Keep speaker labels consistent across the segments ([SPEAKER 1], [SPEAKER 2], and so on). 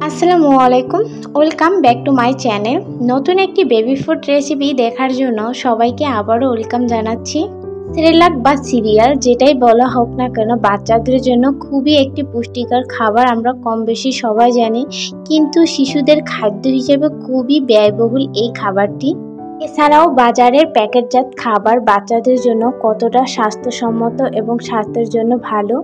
[SPEAKER 1] আসসালামু আলাইকুম, welcome back to my channel. নতুন একটি বেবি ফুড রেসিপি দেখার জন্য সবাইকে আবারও ওয়েলকাম জানাচ্ছি। সেরেলাক বা সিরিয়াল যেটাই বলা হোক না কেন, বাচ্চাদের জন্য খুবই একটি পুষ্টিকর খাবার। আমরা কম বেশি সবাই জানি, কিন্তু শিশুদের খাদ্য হিসেবে খুবই ব্যয়বহুল এই খাবারটি। এছাড়াও বাজারের প্যাকেটজাত খাবার বাচ্চাদের জন্য কতটা স্বাস্থ্যসম্মত এবং স্বাস্থ্যের জন্য ভালো,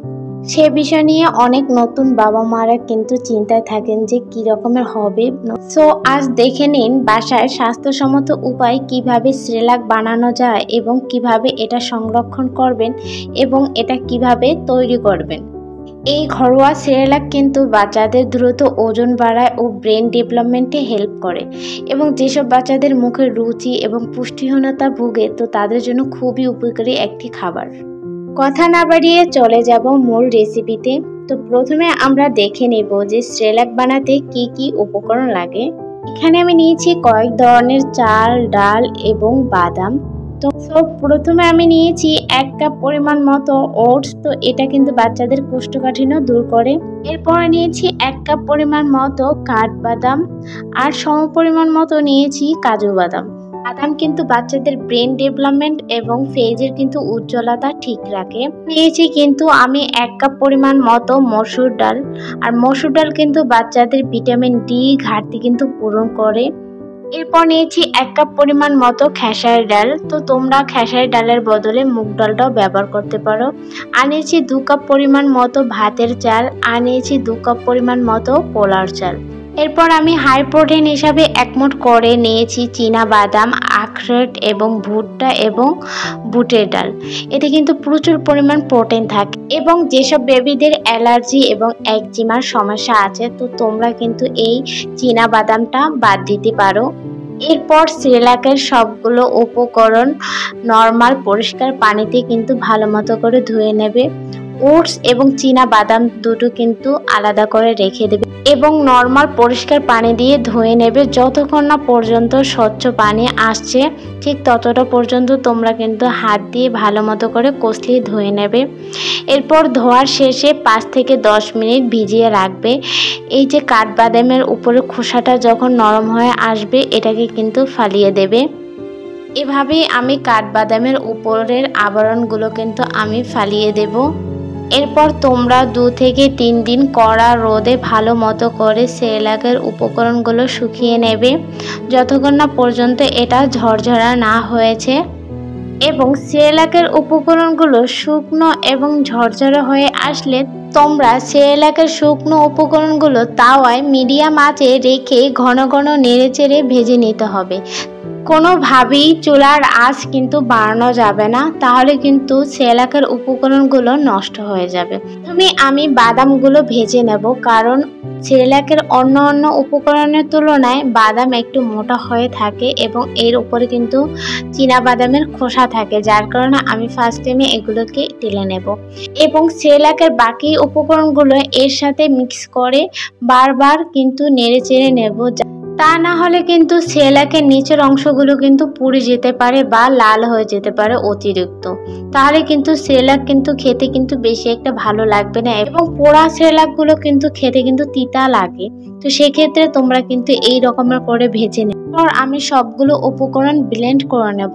[SPEAKER 1] সে বিষয় নিয়ে অনেক নতুন বাবা মারা কিন্তু চিন্তায় থাকেন যে কি রকমের হবে। সো আজ দেখে নিন বাসায় স্বাস্থ্যসম্মত উপায় কিভাবে সেরেলাক বানানো যায় এবং কিভাবে এটা সংরক্ষণ করবেন এবং এটা কিভাবে তৈরি করবেন। এই ঘরোয়া সেরেলাক কিন্তু বাচ্চাদের দ্রুত ওজন বাড়ায় ও ব্রেন ডেভেলপমেন্টে হেল্প করে, এবং যেসব বাচ্চাদের মুখে রুচি এবং পুষ্টিহীনতা ভোগে, তো তাদের জন্য খুবই উপকারী একটি খাবার। কথা না বাড়িয়ে চলে যাব মূল রেসিপিতে। তো প্রথমে আমরা দেখে নেব যে সেরেলাক বানাতে কি কি উপকরণ লাগে। এখানে আমি নিয়েছি কয়েক ধরনের চাল, ডাল এবং বাদাম। তো প্রথমে আমি নিয়েছি 1 কাপ পরিমাণ মতো ওটস। তো এটা কিন্তু বাচ্চাদের কোষ্ঠকাঠিন্য দূর করে। এরপরে নিয়েছি 1 কাপ পরিমাণ মতো কাঠবাদাম, আর সম পরিমাণ মতো নিয়েছি কাজু বাদাম। বাদাম কিন্তু বাচ্চাদের ব্রেন ডেভেলপমেন্ট এবং ফেজের কিন্তু উজ্জ্বলতা ঠিক রাখে। নিয়েছি কিন্তু আমি 1 কাপ পরিমাণ মতো মসুর ডাল, আর মসুর ডাল কিন্তু বাচ্চাদের ভিটামিন ডি ঘাটতি কিন্তু পূরণ করে। এরপর নিয়েছি 1 কাপ পরিমাণ মতো খেসারি ডাল। তো তোমরা খেসারি ডালের বদলে মুগ ডালটাও ব্যবহার করতে পারো। আর নিয়েছি 2 কাপ পরিমাণ মতো ভাতের চাল, আর নিয়েছি 2 কাপ পরিমাণ মতো পোলার চাল। এরপর আমি হাই প্রোটিন হিসাবে 1 মুঠ করে নিয়েছি চীনা বাদাম, আখরোট এবং ভুট্টা এবং বুটের ডাল। এতে কিন্তু প্রচুর পরিমাণ প্রোটিন থাকে, এবং যেসব বেবিদের অ্যালার্জি এবং একজিমার সমস্যা আছে, তো তোমরা কিন্তু এই চীনা বাদামটা বাদ দিতে পারো। এরপর সেরেলাকের সবগুলো উপকরণ নর্মাল পরিষ্কার পানিতে কিন্তু ভালো মতো করে ধুয়ে নেবে। ওটস এবং চীনা বাদাম দুটো কিন্তু আলাদা করে রেখে দেবে এবং নর্মাল পরিষ্কার পানি দিয়ে ধুয়ে নেবে। যতক্ষণ না পর্যন্ত স্বচ্ছ পানি আসছে, ঠিক ততটা পর্যন্ত তোমরা কিন্তু হাত দিয়ে ভালো মতো করে কষলিয়ে ধুয়ে নেবে। এরপর ধোয়ার শেষে 5 থেকে 10 মিনিট ভিজিয়ে রাখবে। এই যে কাঠবাদামের উপরে খোসাটা যখন নরম হয়ে আসবে, এটাকে কিন্তু ফালিয়ে দেবে। এভাবেই আমি কাঠবাদামের উপরের আবরণগুলো কিন্তু আমি ফালিয়ে দেব। এরপর তোমরা 2 থেকে 3 দিন কড়া রোদে ভালো মতো করে সেরেলাকের উপকরণগুলো শুকিয়ে নেবে, যতক্ষণ না পর্যন্ত এটা ঝরঝরা না হয়েছে। এবং সেরেলাকের উপকরণগুলো শুকনো এবং ঝরঝরে হয়ে আসলে তোমরা সেরেলাকের শুকনো উপকরণগুলো তাওয়ায় মিডিয়াম আঁচে রেখে ঘন ঘন নেড়েচেড়ে ভেজে নিতে হবে। কোনোভাবেই চুলার আঁচ কিন্তু বাড়ানো যাবে না, তাহলে কিন্তু সেরেলাকের উপকরণগুলো নষ্ট হয়ে যাবে। আমি বাদামগুলো ভেজে নেব, কারণ সেরেলাকের অন্য উপকরণের তুলনায় বাদাম একটু মোটা হয়ে থাকে এবং এর উপরে কিন্তু চীনা বাদামের খোসা থাকে, যার কারণে আমি ফার্স্ট টাইমে এগুলোকে টেলে নেব এবং সেরেলাকের বাকি উপকরণগুলো এর সাথে মিক্স করে বারবার কিন্তু নেড়ে চেড়ে নেব। তা না হলে কিন্তু সেরেলাকের নিচের অংশগুলো কিন্তু পুড়ে যেতে পারে বা লাল হয়ে যেতে পারে অতিরিক্ত, তাহলে কিন্তু সেরেলাক কিন্তু খেতে কিন্তু বেশি একটা ভালো লাগবে না, এবং পোড়া সেরেলাকগুলো কিন্তু খেতে কিন্তু তিতা লাগে। তো সেক্ষেত্রে তোমরা কিন্তু এই রকমের করে ভেজে নেবে। আমি সবগুলো উপকরণ ব্লেন্ড করে নেব।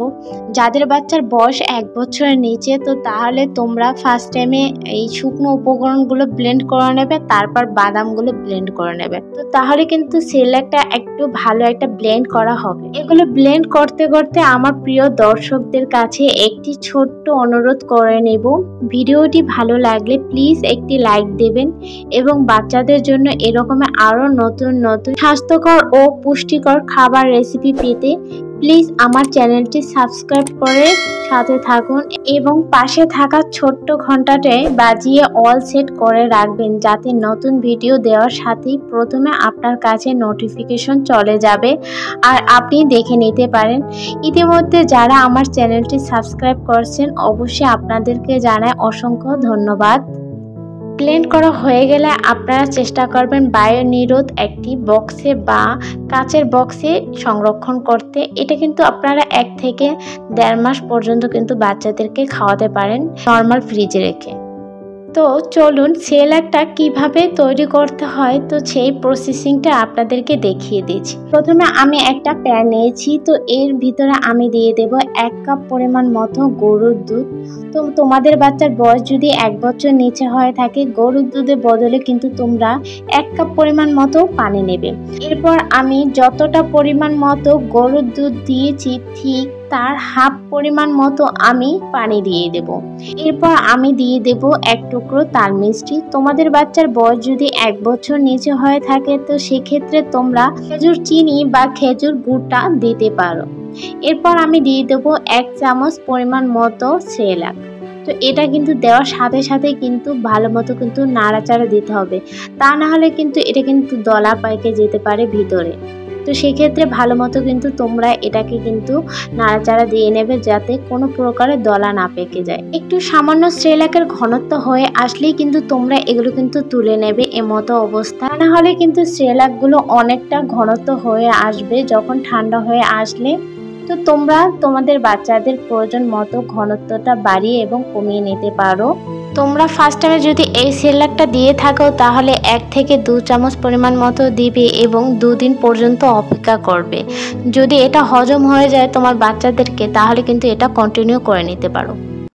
[SPEAKER 1] যাদের বাচ্চার বয়স 1 বছরের নিচে, তো তাহলে তোমরা ফার্স্ট টাইমে এই শুকনো উপকরণগুলো ব্লেন্ড করে নেবে, তারপর বাদামগুলো ব্লেন্ড করে নেবে। তো তাহলে কিন্তু সেরেলাকটা একটু ভালো একটা ব্লেন্ড করা হবে। এগুলো ব্লেন্ড করতে করতে আমার প্রিয় দর্শকদের কাছে একটি ছোট্ট অনুরোধ করে নেব, ভিডিওটি ভালো লাগলে প্লিজ একটি লাইক দেবেন, এবং বাচ্চাদের জন্য এরকমের আরো নতুন নতুন স্বাস্থ্যকর ও পুষ্টিকর খাবার রেসিপি পেতে প্লিজ আমার চ্যানেলটি সাবস্ক্রাইব করে সাথে থাকুন, এবং পাশে থাকা ছোট্ট ঘন্টাটায় বাজিয়ে অল সেট করে রাখবেন, যাতে নতুন ভিডিও দেওয়ার সাথেই প্রথমে আপনার কাছে নোটিফিকেশন চলে যাবে আর আপনি দেখে নিতে পারেন। ইতিমধ্যে যারা আমার চ্যানেলটি সাবস্ক্রাইব করছেন, অবশ্যই আপনাদেরকে জানাই অসংখ্য ধন্যবাদ। ব্লেন্ড করা হয়ে গেলে আপনারা চেষ্টা করবেন বায়ু নিরোধ একটি বক্সে বা কাচের বক্সে সংরক্ষণ করতে। এটা কিন্তু আপনারা 1 থেকে 1.5 মাস পর্যন্ত কিন্তু বাচ্চাদেরকে খাওয়াতে পারেন নর্মাল ফ্রিজে রেখে। তো চলুন সেরেলাকটা কিভাবে তৈরি করতে হয় তো সেই প্রসেসিংটা আপনাদেরকে দেখিয়ে দিচ্ছি। প্রথমে আমি একটা প্যান নিয়েছি, তো এর ভিতরে আমি দিয়ে দেব 1 কাপ পরিমাণ মতো গরুর দুধ। তো তোমাদের বাচ্চার বয়স যদি 1 বছর নিচে হয়ে থাকে, গরুর দুধের বদলে কিন্তু তোমরা 1 কাপ পরিমাণ মতো পানি নেবে। এরপর আমি যতটা পরিমাণ মতো গরুর দুধ দিয়েছি ঠিক তার হাফ পরিমাণ মতো আমি পানি দিয়ে দেব। এরপর আমি দিয়ে দেব 1 টুকরো তাল মিষ্টি। তোমাদের বাচ্চার বয়স যদি 1 বছর নিচে হয়ে থাকে তো সেক্ষেত্রে তোমরা খেজুর চিনি বা খেজুর গুড়টা দিতে পারো। এরপর আমি দিয়ে দেব 1 চামচ পরিমাণ মতো সেরেলাক। তো এটা কিন্তু দেওয়ার সাথে সাথে কিন্তু ভালো মতো কিন্তু নাড়াচাড়া দিতে হবে, তা না হলে কিন্তু এটা কিন্তু দলা পাইকে যেতে পারে ভিতরে। তো সেক্ষেত্রে ভালো মতো কিন্তু তোমরা এটাকে কিন্তু নাড়াচাড়া দিয়ে নেবে যাতে কোনো প্রকারের দলা না পেকে যায়। একটু সামান্য সেরেলাকের ঘনত্ব হয়ে আসলেই কিন্তু তোমরা এগুলো কিন্তু তুলে নেবে এমতো অবস্থা, না হলে কিন্তু সেরেলাকগুলো অনেকটা ঘনত্ব হয়ে আসবে যখন ঠান্ডা হয়ে আসলে। তো তোমরা তোমাদের বাচ্চাদের প্রয়োজন মতো ঘনত্বটা বাড়িয়ে এবং কমিয়ে নিতে পারো। তোমরা ফার্স্ট টাইমে যদি এই সেরেলাকটা দিয়ে থাকো তাহলে 1 থেকে 2 চামচ পরিমাণ মতো দিবে এবং 2 দিন পর্যন্ত অপেক্ষা করবে। যদি এটা হজম হয়ে যায় তোমার বাচ্চাদেরকে তাহলে কিন্তু এটা কন্টিনিউ করে নিতে পারো।